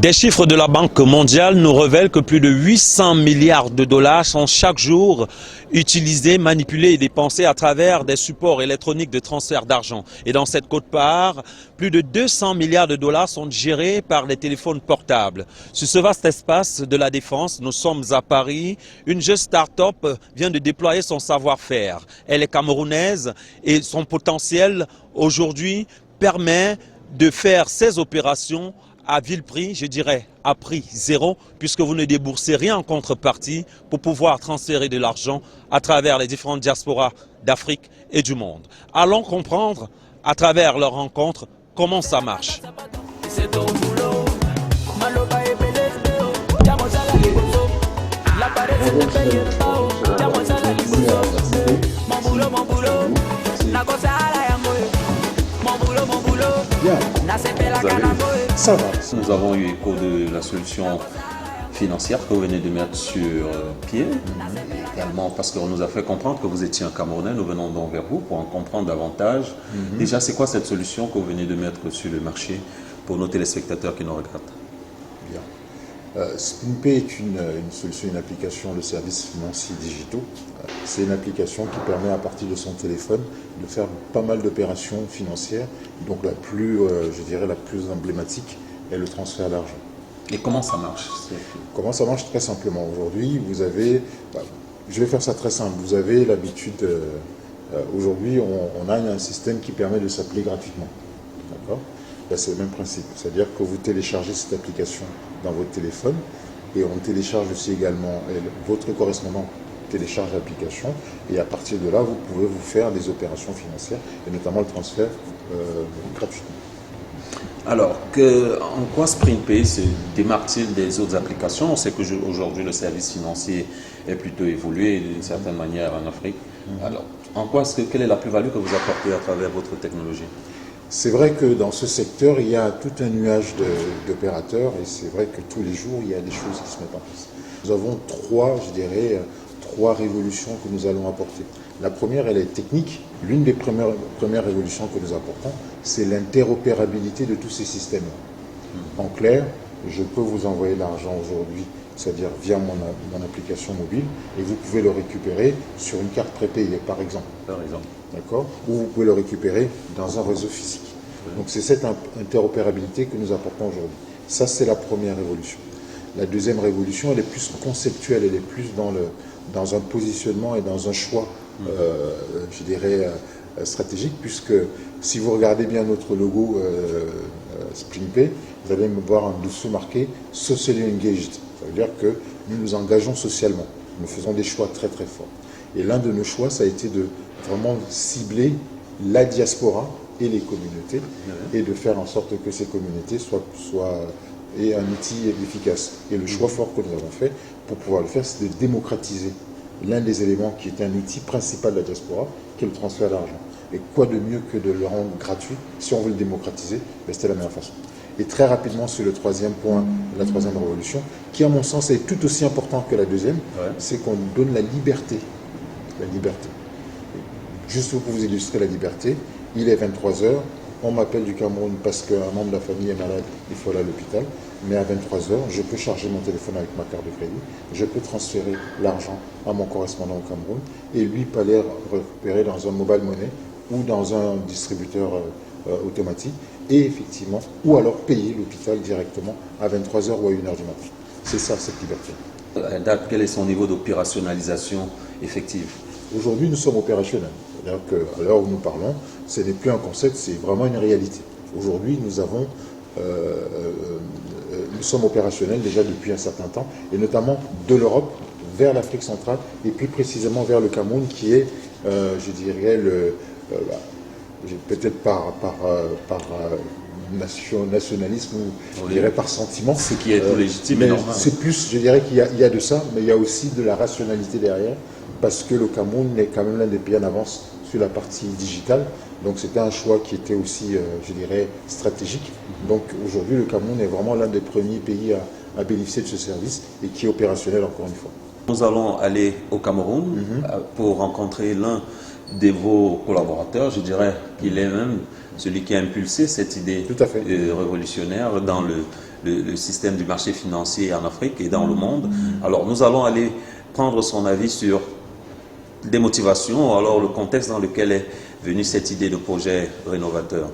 Des chiffres de la Banque mondiale nous révèlent que plus de 800 milliards de dollars sont chaque jour utilisés, manipulés et dépensés à travers des supports électroniques de transfert d'argent. Et dans cette quote-part, plus de 200 milliards de dollars sont gérés par les téléphones portables. Sur ce vaste espace de la défense, nous sommes à Paris. Une jeune start-up vient de déployer son savoir-faire. Elle est camerounaise et son potentiel aujourd'hui permet de faire ces opérations à vil prix, je dirais à prix zéro, puisque vous ne déboursez rien en contrepartie pour pouvoir transférer de l'argent à travers les différentes diasporas d'Afrique et du monde. Allons comprendre à travers leur rencontre comment ça marche. Ça va. Nous avons eu écho de la solution financière que vous venez de mettre sur pied. Également parce qu'on nous a fait comprendre que vous étiez un Camerounais. Nous venons donc vers vous pour en comprendre davantage. Déjà, c'est quoi cette solution que vous venez de mettre sur le marché pour nos téléspectateurs qui nous regardent? Bien. SpinPay est une solution, une application de services financiers digitaux. C'est une application qui permet à partir de son téléphone de faire pas mal d'opérations financières. Donc la plus, je dirais, la plus emblématique est le transfert d'argent. Et comment ça marche? Comment ça marche? Très simplement. Aujourd'hui, vous avez, je vais faire ça très simple. Vous avez l'habitude, aujourd'hui, on a un système qui permet de s'appeler gratuitement. D'accord? C'est le même principe. C'est-à-dire que vous téléchargez cette application dans votre téléphone et on télécharge aussi également, votre correspondant télécharge l'application et à partir de là, vous pouvez vous faire des opérations financières et notamment le transfert gratuitement. Alors, en quoi SpinPay se démarque-t-il des autres applications? On sait qu'aujourd'hui, le service financier est plutôt évolué d'une certaine manière en Afrique. Alors, quelle est la plus-value que vous apportez à travers votre technologie? C'est vrai que dans ce secteur, il y a tout un nuage d'opérateurs et c'est vrai que tous les jours, il y a des choses qui se mettent en place. Nous avons trois révolutions que nous allons apporter. La première, elle est technique. L'une des premières révolutions que nous apportons, c'est l'interopérabilité de tous ces systèmes. En clair, je peux vous envoyer l'argent aujourd'hui, c'est-à-dire via mon application mobile, et vous pouvez le récupérer sur une carte prépayée, par exemple. D'accord? Ou vous pouvez le récupérer dans un réseau physique. Donc c'est cette interopérabilité que nous apportons aujourd'hui. Ça, c'est la première révolution. La deuxième révolution, elle est plus conceptuelle, elle est plus dans un positionnement et dans un choix, je dirais, stratégique, puisque si vous regardez bien notre logo SpinPay, vous allez me voir en dessous marqué « Socially Engaged ». Ça veut dire que nous nous engageons socialement. Nous faisons des choix très très forts. Et l'un de nos choix, ça a été de vraiment cibler la diaspora et les communautés et de faire en sorte que ces communautés aient un outil efficace. Et le choix fort que nous avons fait pour pouvoir le faire, c'est de démocratiser l'un des éléments qui est un outil principal de la diaspora, qui est le transfert d'argent. Et quoi de mieux que de le rendre gratuit? Si on veut le démocratiser, c'était la meilleure façon. Et très rapidement sur le troisième point, la troisième révolution, qui à mon sens est tout aussi important que la deuxième, c'est qu'on nous donne la liberté. La liberté. Juste pour vous illustrer la liberté, il est 23h, on m'appelle du Cameroun parce qu'un membre de la famille est malade, il faut aller à l'hôpital, mais à 23h, je peux charger mon téléphone avec ma carte de crédit, je peux transférer l'argent à mon correspondant au Cameroun et lui peut aller récupérer dans un mobile money ou dans un distributeur automatique et effectivement, ou alors payer l'hôpital directement à 23h ou à 1h du matin. C'est ça, cette liberté. Quel est son niveau d'opérationnalisation effective? Aujourd'hui, nous sommes opérationnels. C'est-à-dire qu'à l'heure où nous parlons, ce n'est plus un concept, c'est vraiment une réalité. Aujourd'hui, nous sommes opérationnels déjà depuis un certain temps, et notamment de l'Europe vers l'Afrique centrale, et plus précisément vers le Cameroun, qui est, je dirais, peut-être par nationalisme ou je dirais par sentiment. Ce qui est tout légitime et normal. C'est plus, je dirais qu'il y a de ça, mais il y a aussi de la rationalité derrière, parce que le Cameroun est quand même l'un des pays en avance sur la partie digitale. Donc c'était un choix qui était aussi, je dirais, stratégique. Donc aujourd'hui, le Cameroun est vraiment l'un des premiers pays à bénéficier de ce service et qui est opérationnel encore une fois. Nous allons aller au Cameroun pour rencontrer l'un de vos collaborateurs. Je dirais qu'il est même celui qui a impulsé cette idée révolutionnaire dans le système du marché financier en Afrique et dans le monde. Alors nous allons aller prendre son avis sur des motivations, alors le contexte dans lequel est venue cette idée de projet rénovateur.